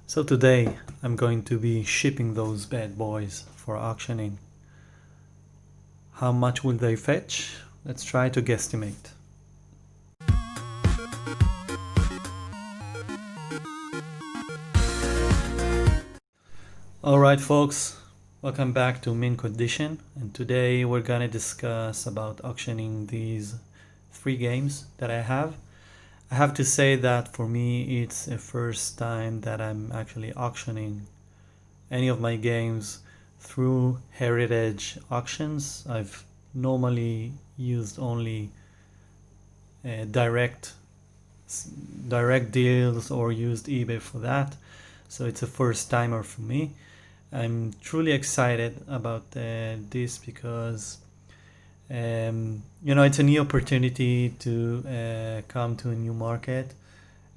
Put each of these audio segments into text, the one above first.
So today I'm going to be shipping those bad boys for auctioning. How much will they fetch? Let's try to guesstimate. Alright folks, welcome back to Mint Condition, and today we're gonna discuss about auctioning these 3 games that I have. I have to say that for me it's the first time that I'm actually auctioning any of my games through heritage auctions. I've normally used only direct deals or used eBay for that, so it's a first timer for me. I'm truly excited about this because it's a new opportunity to come to a new market,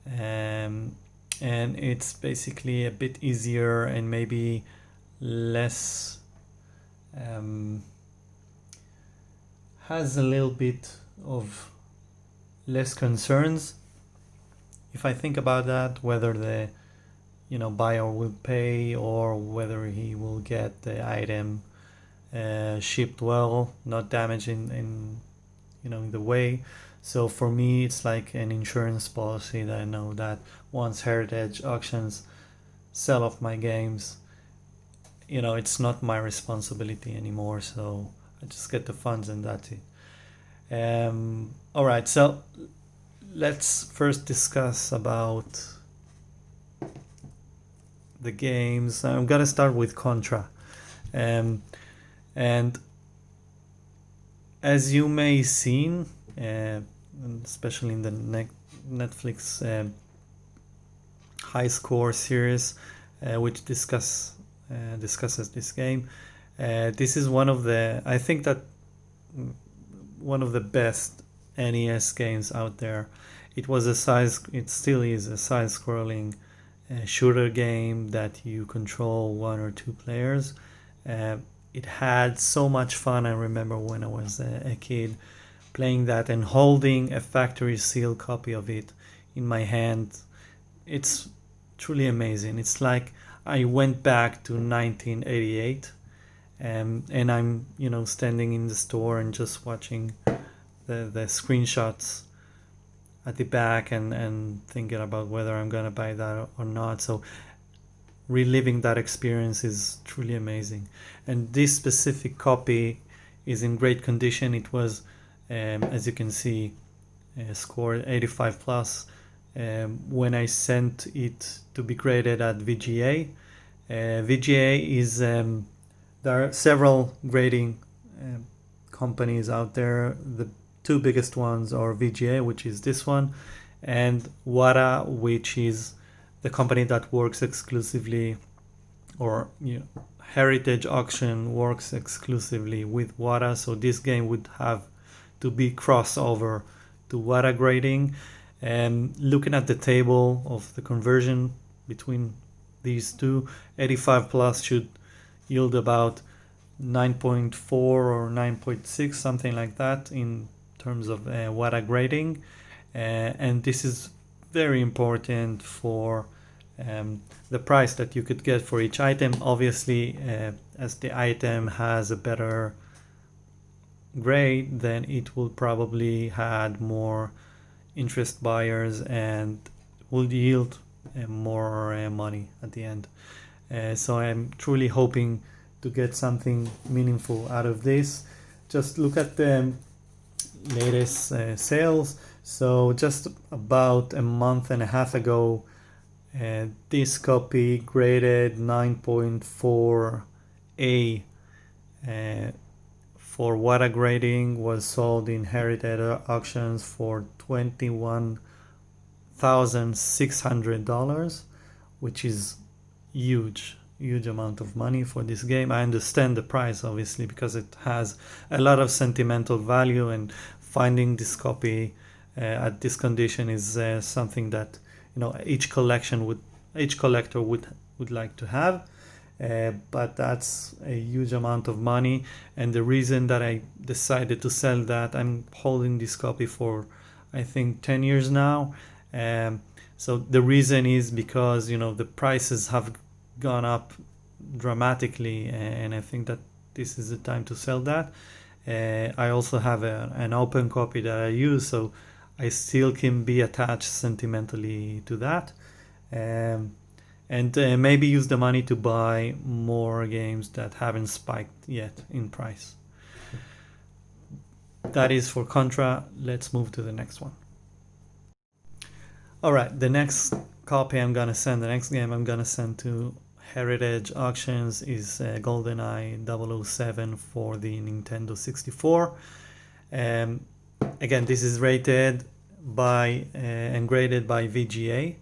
and it's basically a bit easier and maybe less has a little bit of less concerns. If I think about that, whether the buyer will pay or whether he will get the item shipped well, not damaged in the way. So for me it's like an insurance policy that I know that once heritage auctions sell off my games, it's not my responsibility anymore, so I just get the funds and that's it. All right, so let's first discuss about the games. I'm gonna start with Contra, and as you may seen, especially in the Netflix High Score series, which discusses this game. This is I think that one of the best NES games out there. It still is a side-scrolling shooter game that you control 1 or 2 players. It had so much fun. I remember when I was a kid playing that and holding a factory seal copy of it in my hand. It's truly amazing. It's like I went back to 1988, and I'm standing in the store and just watching the screenshots at the back and thinking about whether I'm gonna buy that or not. So reliving that experience is truly amazing, and this specific copy is in great condition. It was, as you can see, scored 85 plus when I sent it to be graded at VGA. VGA is there are several grading companies out there. The 2 biggest ones are VGA, which is this one, and WADA, which is the company that works exclusively, or Heritage Auction works exclusively with WADA. So this game would have to be crossover to WADA grading. And looking at the table of the conversion between these two, 85 plus should yield about 9.4 or 9.6, something like that, in terms of WADA grading, and this is very important for the price that you could get for each item. Obviously, as the item has a better grade, then it will probably had more interest buyers and will yield more money at the end. So I'm truly hoping to get something meaningful out of this. Just look at the latest sales. So just about a month and a half ago, this copy graded 9.4A for WADA grading was sold in heritage auctions for $21,600, which is huge amount of money for this game. I understand the price, obviously, because it has a lot of sentimental value, and finding this copy at this condition is something that each collector would like to have. But that's a huge amount of money, and the reason that I decided to sell that, I'm holding this copy for I think 10 years now. So the reason is because, you know, the prices have gone up dramatically, and I think that this is the time to sell that. I also have an open copy that I use, so I still can be attached sentimentally to that. And maybe use the money to buy more games that haven't spiked yet in price. That is for Contra. Let's move to the next one. All right, the next copy I'm gonna send, the next game I'm gonna send to Heritage Auctions is Goldeneye 007 for the Nintendo 64. Again, this is rated by and graded by VGA,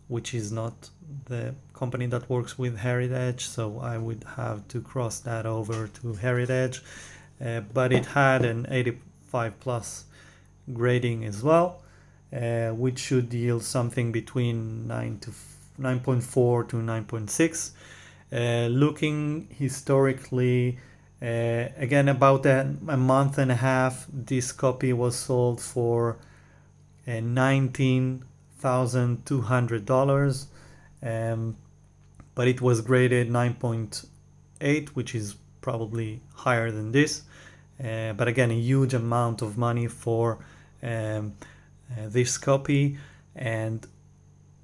which is not the company that works with Heritage, so I would have to cross that over to Heritage. But it had an 85 plus grading as well, which should yield something between 9.4 to 9.6. Looking historically, again, about a month and a half, this copy was sold for $19,200, but it was graded 9.8, which is probably higher than this. But again, a huge amount of money for this copy. And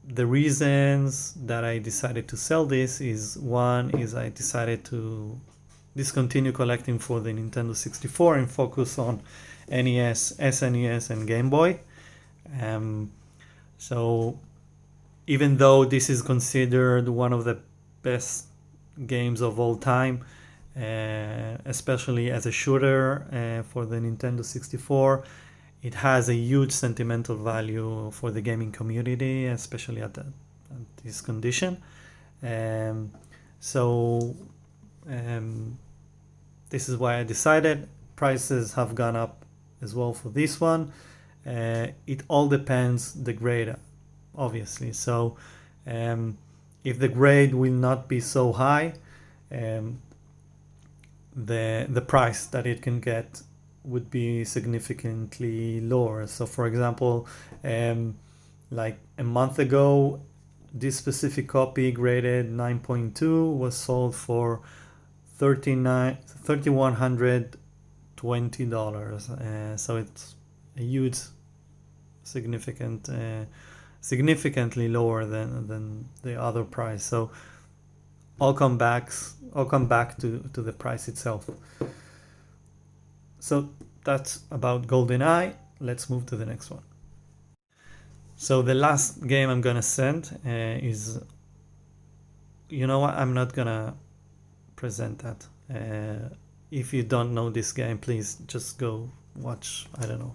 the reasons that I decided to sell this is, one is I decided to discontinue collecting for the Nintendo 64 and focus on NES, SNES, and Game Boy. So even though this is considered one of the best games of all time, especially as a shooter for the Nintendo 64, it has a huge sentimental value for the gaming community, especially at this condition. So this is why I decided. Prices have gone up as well for this one. It all depends the grade, obviously. So if the grade will not be so high, the price that it can get would be significantly lower. So for example, like a month ago, this specific copy graded 9.2 was sold for $3,120. So it's a huge, significantly lower than the other price. So I'll come back to the price itself. So that's about GoldenEye. Let's move to the next one. So the last game I'm gonna send is, you know what, I'm not gonna present that. If you don't know this game, please just go watch, I don't know,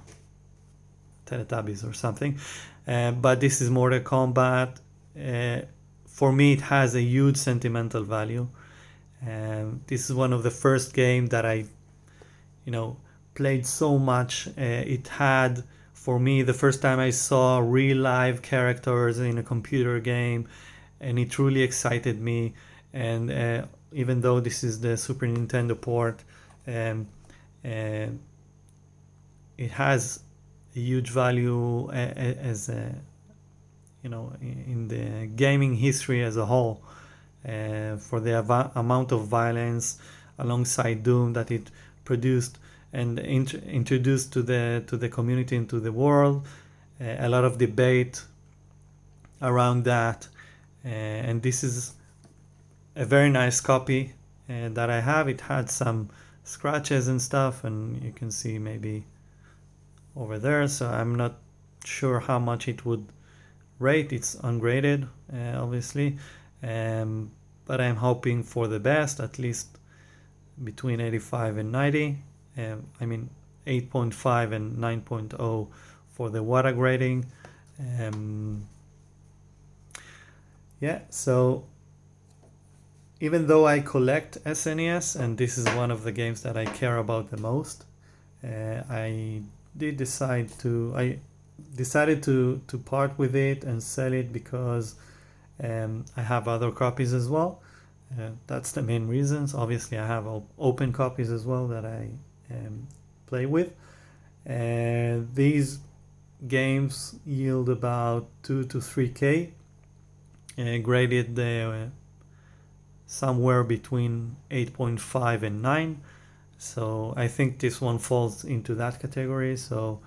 Teletubbies or something. But this is Mortal Kombat. For me, it has a huge sentimental value. This is one of the first games that I, played so much. It had, for me, the first time I saw real live characters in a computer game, and it truly excited me. And even though this is the Super Nintendo port, it has a huge value as a, in the gaming history as a whole, for the amount of violence alongside Doom that it produced and introduced to the community and to the world. A lot of debate around that, and this is a very nice copy that I have. It had some scratches and stuff, and you can see maybe over there, so I'm not sure how much it would rate. It's ungraded, obviously, but I'm hoping for the best, at least between 85 and 90. 8.5 and 9.0 for the water grading. So even though I collect SNES, and this is one of the games that I care about the most, I decided to part with it and sell it because I have other copies as well. That's the main reasons. Obviously, I have open copies as well that I play with. These games yield about 2 to 3K, graded somewhere between 8.5 and 9. So I think this one falls into that category. So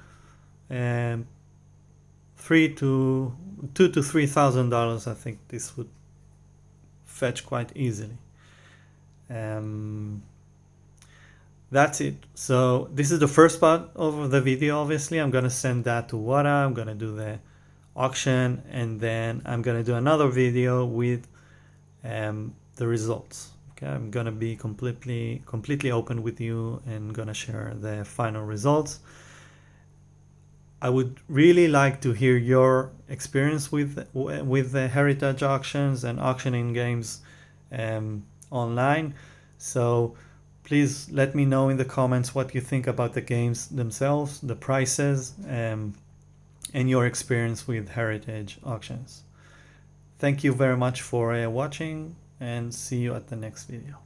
2 to $3,000, I think this would fetch quite easily. That's it. So this is the first part of the video. Obviously, I'm gonna send that to Wada. I'm gonna do the auction, and then I'm gonna do another video with the results. Okay, I'm gonna be completely open with you and gonna share the final results. I would really like to hear your experience with the heritage auctions and auctioning games online. So please let me know in the comments what you think about the games themselves, the prices, and your experience with heritage auctions. Thank you very much for watching, and see you at the next video.